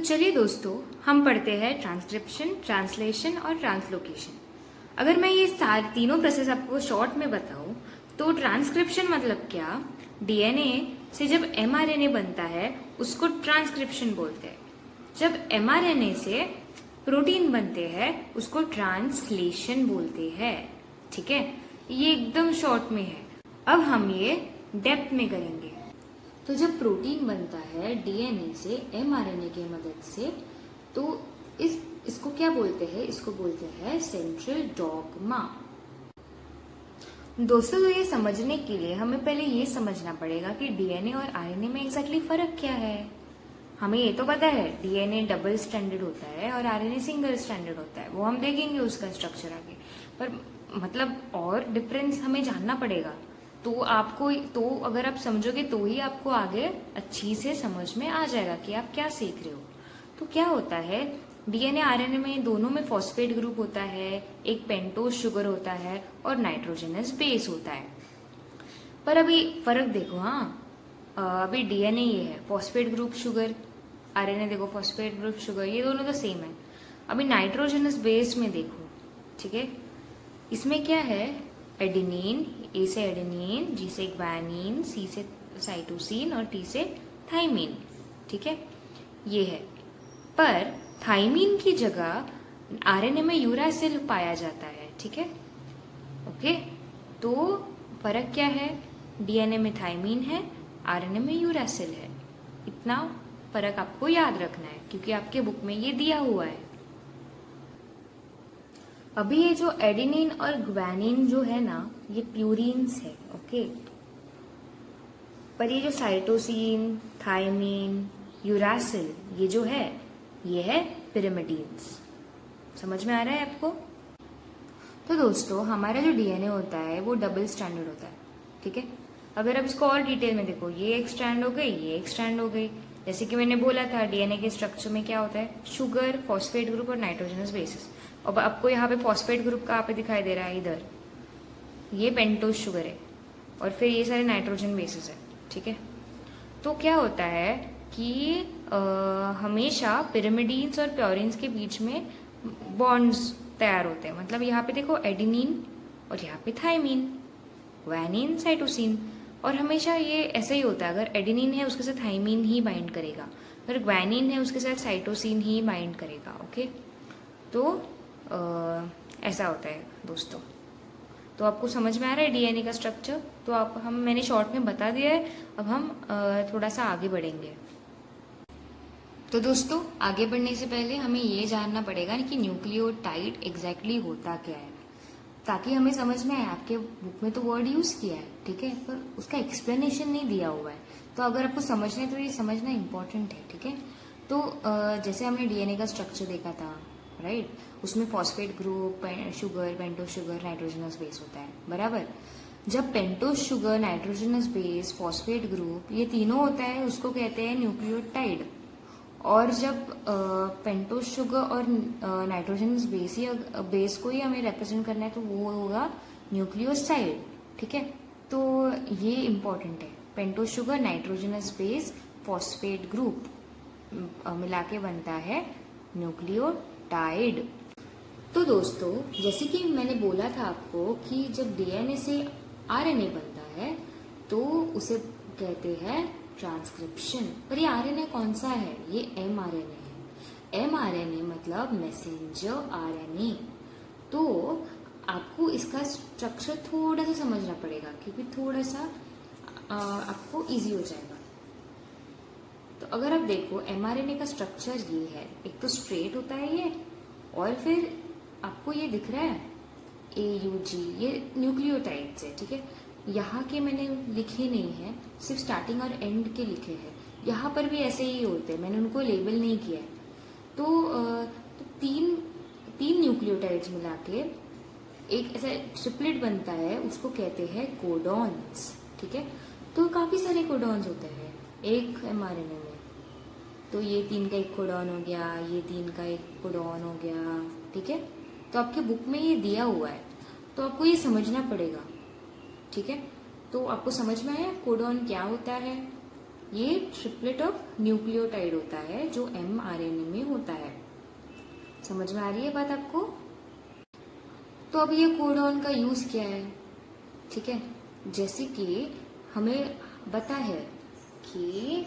चलिए दोस्तों, हम पढ़ते हैं ट्रांसक्रिप्शन, ट्रांसलेशन और ट्रांसलोकेशन। अगर मैं ये सारे तीनों प्रोसेस आपको शॉर्ट में बताऊं तो ट्रांसक्रिप्शन मतलब क्या, डीएनए से जब एमआरएनए बनता है उसको ट्रांसक्रिप्शन बोलते हैं। जब एमआरएनए से प्रोटीन बनते हैं उसको ट्रांसलेशन बोलते हैं। ठीक है, ये एकदम शॉर्ट में है। अब हम ये डेप्थ में करेंगे। तो जब प्रोटीन बनता है डीएनए से एमआरएनए की मदद से, तो इसको क्या बोलते हैं? इसको बोलते हैं सेंट्रल डॉगमा। दोस्तों, तो ये समझने के लिए हमें पहले ये समझना पड़ेगा कि डीएनए और आरएनए में एग्जैक्टली फर्क क्या है। हमें ये तो पता है डीएनए डबल स्ट्रैंडेड होता है और आरएनए सिंगल स्ट्रैंडेड होता है, वो हम देखेंगे उसका स्ट्रक्चर आगे। पर मतलब और डिफरेंस हमें जानना पड़ेगा। तो अगर आप समझोगे तो ही आपको आगे अच्छी से समझ में आ जाएगा कि आप क्या सीख रहे हो। तो क्या होता है, डीएनए आरएनए में दोनों में फॉस्फेट ग्रुप होता है, एक पेंटोज शुगर होता है और नाइट्रोजनस बेस होता है। पर अभी फर्क देखो। अभी डीएनए ये है फॉस्फेट ग्रुप शुगर, आरएनए देखो फॉस्फेट ग्रुप शुगर, ये दोनों तो सेम है। अभी नाइट्रोजनस बेस में देखो, ठीक है, इसमें क्या है, एडेनिन, ए से एडेनिन, जी से ग्वानिन, सी से साइटोसिन और टी से थाइमिन। ठीक है, ये है। पर थाइमिन की जगह आरएनए में यूरासिल पाया जाता है। ठीक है, ओके। तो फर्क क्या है, डीएनए में थाइमिन है, आरएनए में यूरासिल है। इतना फर्क आपको याद रखना है क्योंकि आपके बुक में ये दिया हुआ है। अभी ये जो एडेनिन और ग्वानिन जो है ना, ये प्यूरिन्स है, ओके। पर ये जो साइटोसिन, थाइमिन, यूरासिल, ये जो है, ये है पिरिमिडीन्स। समझ में आ रहा है आपको? तो दोस्तों, हमारा जो डीएनए होता है वो डबल स्ट्रैंडेड होता है। ठीक है, अगर आप इसको और डिटेल में देखो, ये एक स्ट्रैंड हो गई, ये एक स्ट्रैंड हो गई। जैसे कि मैंने बोला था डीएनए के स्ट्रक्चर में क्या होता है, शुगर, फॉस्फेट ग्रुप और नाइट्रोजनस बेसिस। अब आपको यहाँ पे फॉस्फेट ग्रुप कहाँ पे दिखाई दे रहा है, इधर, ये पेंटोज शुगर है और फिर ये सारे नाइट्रोजन बेसिस है। ठीक है, तो क्या होता है कि हमेशा पिरिमिडीन्स और प्योरिन्स के बीच में बॉन्ड्स तैयार होते हैं। मतलब यहाँ पे देखो एडेनिन और यहाँ पे थाइमिन, ग्वानिन, साइटोसिन। और हमेशा ये ऐसा ही होता है, अगर एडेनिन है उसके साथ थाइमिन ही बाइंड करेगा, अगर ग्वानिन है उसके साथ साइटोसिन ही बाइंड करेगा। ओके, तो ऐसा होता है दोस्तों। तो आपको समझ में आ रहा है डीएनए का स्ट्रक्चर? तो मैंने शॉर्ट में बता दिया है। अब हम थोड़ा सा आगे बढ़ेंगे। तो दोस्तों, आगे बढ़ने से पहले हमें ये जानना पड़ेगा कि न्यूक्लियोटाइड एग्जैक्टली होता क्या है, ताकि हमें समझ में आए। आपके बुक में तो वर्ड यूज किया है, ठीक है, पर उसका एक्सप्लेनेशन नहीं दिया हुआ है। तो अगर आपको समझना है तो ये समझना इम्पोर्टेंट है। ठीक है, तो जैसे हमने डीएनए का स्ट्रक्चर देखा था, राइट, उसमें phosphate group, sugar, pentose sugar, nitrogenous base होता है, बराबर। जब pentose sugar, nitrogenous base, phosphate group, ये तीनों होता है, उसको कहते हैं न्यूक्लियोटाइड। और जब पेंटोज शुगर और नाइट्रोजनस बेस या बेस को ही हमें रिप्रेजेंट करना है तो वो होगा न्यूक्लियोसाइड। ठीक है, तो ये इम्पोर्टेंट है। Pentose sugar, nitrogenous base, phosphate group मिला के बनता है न्यूक्लियोटाइड। तो दोस्तों, जैसे कि मैंने बोला था आपको कि जब डीएनए से आरएनए बनता है तो उसे कहते हैं ट्रांसक्रिप्शन। पर ये आरएनए कौन सा है? ये एमआरएनए है। एमआरएनए मतलब मैसेंजर आरएनए। तो आपको इसका स्ट्रक्चर थोड़ा सा समझना पड़ेगा क्योंकि थोड़ा सा आपको इजी हो जाएगा। तो अगर आप देखो एमआरएनए का स्ट्रक्चर ये है, एक तो स्ट्रेट होता है ये, और फिर आपको ये दिख रहा है AUG, ये न्यूक्लियोटाइड्स है। ठीक है, यहाँ के मैंने लिखे नहीं है, सिर्फ स्टार्टिंग और एंड के लिखे हैं। यहाँ पर भी ऐसे ही होते हैं, मैंने उनको लेबल नहीं किया है। तो तीन न्यूक्लियोटाइड्स मिला के एक ऐसा ट्रिपलेट बनता है, उसको कहते हैं कोडॉन्स। ठीक है, तो काफी सारे कोडॉन्स होते हैं एक एमआरएनए में। तो ये 3 का एक कोडॉन हो गया, ये 3 का एक कोडॉन हो गया। ठीक है, तो आपके बुक में ये दिया हुआ है, तो आपको ये समझना पड़ेगा। ठीक है, तो आपको समझ में आया कोडॉन क्या होता है? ये ट्रिपलेट ऑफ न्यूक्लियोटाइड होता है जो mRNA में होता है। समझ में आ रही है बात आपको? तो अब ये कोडॉन का यूज क्या है? ठीक है, जैसे कि हमें पता है कि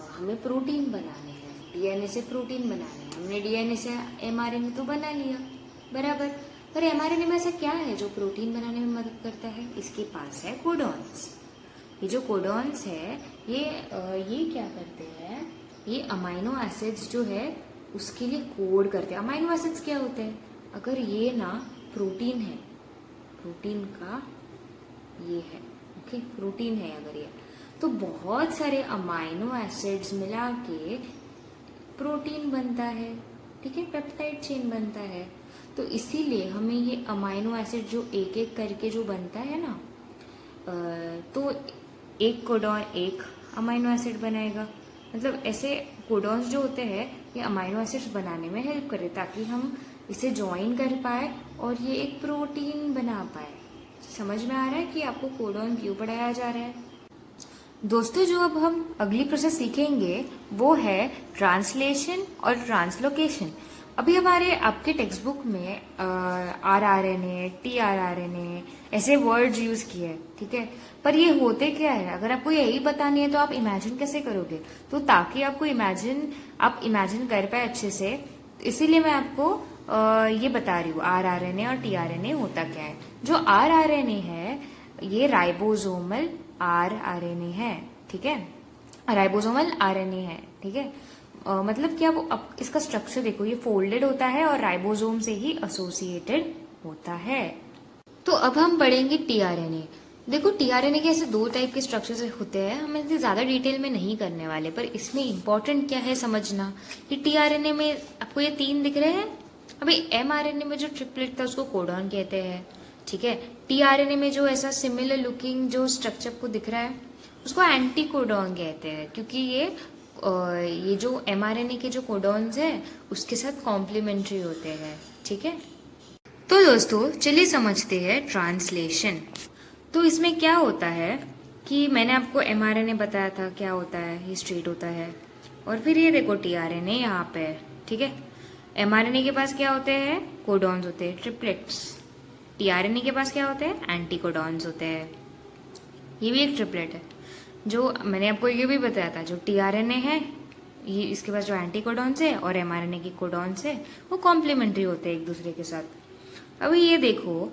हमें प्रोटीन बनाने हैं, डीएनए से प्रोटीन बनाने हैं। हमने डीएनए से एमआरएनए तो बना लिया, बराबर। पर एमआरएनए में ऐसा क्या है जो प्रोटीन बनाने में मदद करता है? इसके पास है कोडॉन्स। ये जो कोडॉन्स है ये क्या करते हैं? ये अमाइनो एसिड्स जो है उसके लिए कोड करते हैं। अमाइनो एसिड्स क्या होते हैं? अगर ये ना प्रोटीन है, प्रोटीन का ये है, ओके, प्रोटीन है अगर ये, तो बहुत सारे अमाइनो एसिड्स मिला के प्रोटीन बनता है, ठीक है, पेप्टाइड चेन बनता है। तो इसीलिए हमें ये अमाइनो एसिड जो एक एक करके जो बनता है ना, तो एक कोडॉन एक अमाइनो एसिड बनाएगा। मतलब ऐसे कोडॉन्स जो होते हैं ये अमाइनो एसिड्स बनाने में हेल्प करे ताकि हम इसे ज्वाइन कर पाए और ये एक प्रोटीन बना पाए। समझ में आ रहा है कि आपको कोडॉन क्यों पढ़ाया जा रहा है? दोस्तों, जो अब हम अगली प्रोसेस सीखेंगे वो है ट्रांसलेशन और ट्रांसलोकेशन। अभी हमारे आपके टेक्स्ट बुक में RRNA, TRRNA ऐसे वर्ड्स यूज किए हैं, ठीक है, पर ये होते क्या है? अगर आपको यही बतानी है तो आप इमेजिन कैसे करोगे? तो ताकि आपको आप इमेजिन कर पाए अच्छे से, इसीलिए मैं आपको ये बता रही हूँ RRNA और TRNA होता क्या है। जो RRNA है ये राइबोसोमल RRNA है, ठीक है, राइबोसोमल RNA है, ठीक है। मतलब क्या, वो अब इसका स्ट्रक्चर देखो, ये फोल्डेड होता है और राइबोसोम से ही एसोसिएटेड होता है। तो अब हम पढ़ेंगे TRNA। देखो, TRNA के ऐसे दो टाइप के स्ट्रक्चर्स होते हैं, हम इसे ज्यादा डिटेल में नहीं करने वाले, पर इसमें इंपॉर्टेंट क्या है समझना कि TRNA में आपको ये 3 दिख रहे हैं। अभी mRNA में जो ट्रिपलेट था उसको कोडॉन कहते हैं, ठीक है। TRNA में जो ऐसा सिमिलर लुकिंग जो स्ट्रक्चर को दिख रहा है उसको एंटी कोडॉन कहते हैं, क्योंकि ये जो mRNA के जो कोडॉन्स है उसके साथ कॉम्प्लीमेंट्री होते हैं, ठीक है। तो दोस्तों चलिए समझते हैं ट्रांसलेशन। तो इसमें क्या होता है कि मैंने आपको mRNA बताया था क्या होता है, ये स्ट्रेट होता है, और फिर ये देखो TRNA यहाँ पे है, ठीक है। mRNA के पास क्या होते हैं? कोडॉन्स होते हैं, ट्रिपलेट्स। TRNA के पास क्या होते हैं? एंटी कोडॉन्स होते हैं। ये भी एक ट्रिपलेट है। जो मैंने आपको ये भी बताया था, जो TRNA है ये इसके पास जो एंटी कोडॉन्स है और mRNA की कोडॉन्स है वो कॉम्प्लीमेंट्री होते हैं एक दूसरे के साथ। अभी ये देखो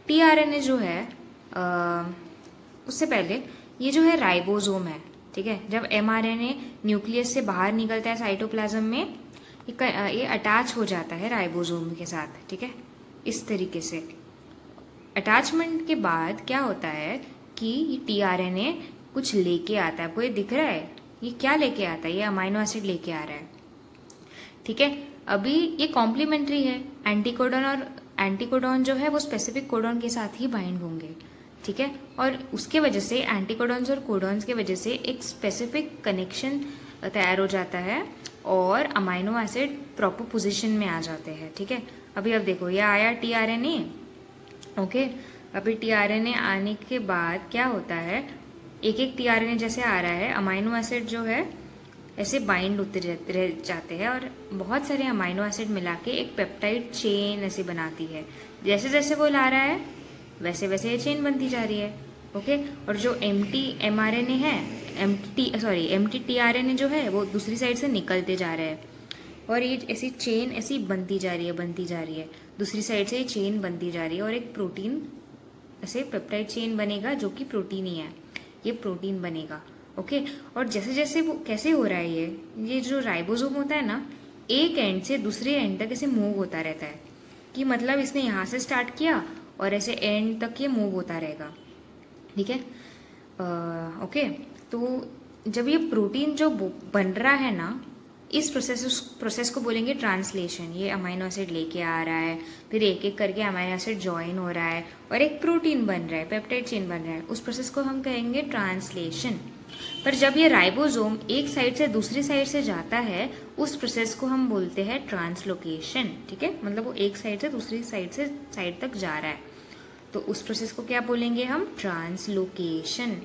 TRNA जो है उससे पहले ये जो है राइबोसोम है, ठीक है। जब mRNA न्यूक्लियस से बाहर निकलता है साइटोप्लाज्म में, ये अटैच हो जाता है राइबोसोम के साथ, ठीक है। इस तरीके से अटैचमेंट के बाद क्या होता है कि TRNA कुछ लेके आता है। आपको ये दिख रहा है, ये क्या लेके आता है? ये अमाइनो एसिड लेके आ रहा है, ठीक है। अभी ये कॉम्प्लीमेंट्री है, एंटीकोडॉन और एंटीकोडॉन जो है वो स्पेसिफिक कोडॉन के साथ ही बाइंड होंगे, ठीक है। और उसके वजह से एंटीकोडॉन्स और कोडॉन्स के वजह से एक स्पेसिफिक कनेक्शन तैयार हो जाता है और अमाइनो एसिड प्रॉपर पोजीशन में आ जाते हैं, ठीक है। अभी अब देखो ये आया TRNA, ओके। अभी TRNA आने के बाद क्या होता है, एक एक TRNA जैसे आ रहा है, अमाइनो एसिड जो है ऐसे बाइंड होते रह जाते हैं और बहुत सारे अमाइनो एसिड मिला के एक पेप्टाइड चेन ऐसे बनाती है। जैसे जैसे वो ला रहा है वैसे वैसे ये चेन बनती जा रही है, ओके। और जो एम्प्टी mRNA है, एम्प्टी TRNA जो है वो दूसरी साइड से निकलते जा रहे हैं और ये ऐसी चेन ऐसी बनती जा रही है, दूसरी साइड से ये चेन बनती जा रही है और एक प्रोटीन ऐसे पेप्टाइड चेन बनेगा जो कि प्रोटीन ही है, ये प्रोटीन बनेगा, ओके। और जैसे जैसे वो कैसे हो रहा है, ये जो राइबोसोम होता है ना, एक एंड से दूसरे एंड तक ऐसे मूव होता रहता है, कि मतलब इसने यहाँ से स्टार्ट किया और ऐसे एंड तक ये मूव होता रहेगा, ठीक है, ओके। तो जब ये प्रोटीन जो बन रहा है ना, इस प्रोसेस को बोलेंगे ट्रांसलेशन। ये अमाइनो एसिड लेके आ रहा है, फिर एक एक करके अमाइनो एसिड ज्वाइन हो रहा है और एक प्रोटीन बन रहा है, पेप्टाइड चेन बन रहा है, उस प्रोसेस को हम कहेंगे ट्रांसलेशन। पर जब ये राइबोसोम एक साइड से दूसरी साइड से जाता है उस प्रोसेस को हम बोलते हैं ट्रांसलोकेशन, ठीक है। मतलब वो एक साइड से दूसरी साइड तक जा रहा है, तो उस प्रोसेस को क्या बोलेंगे हम? ट्रांसलोकेशन।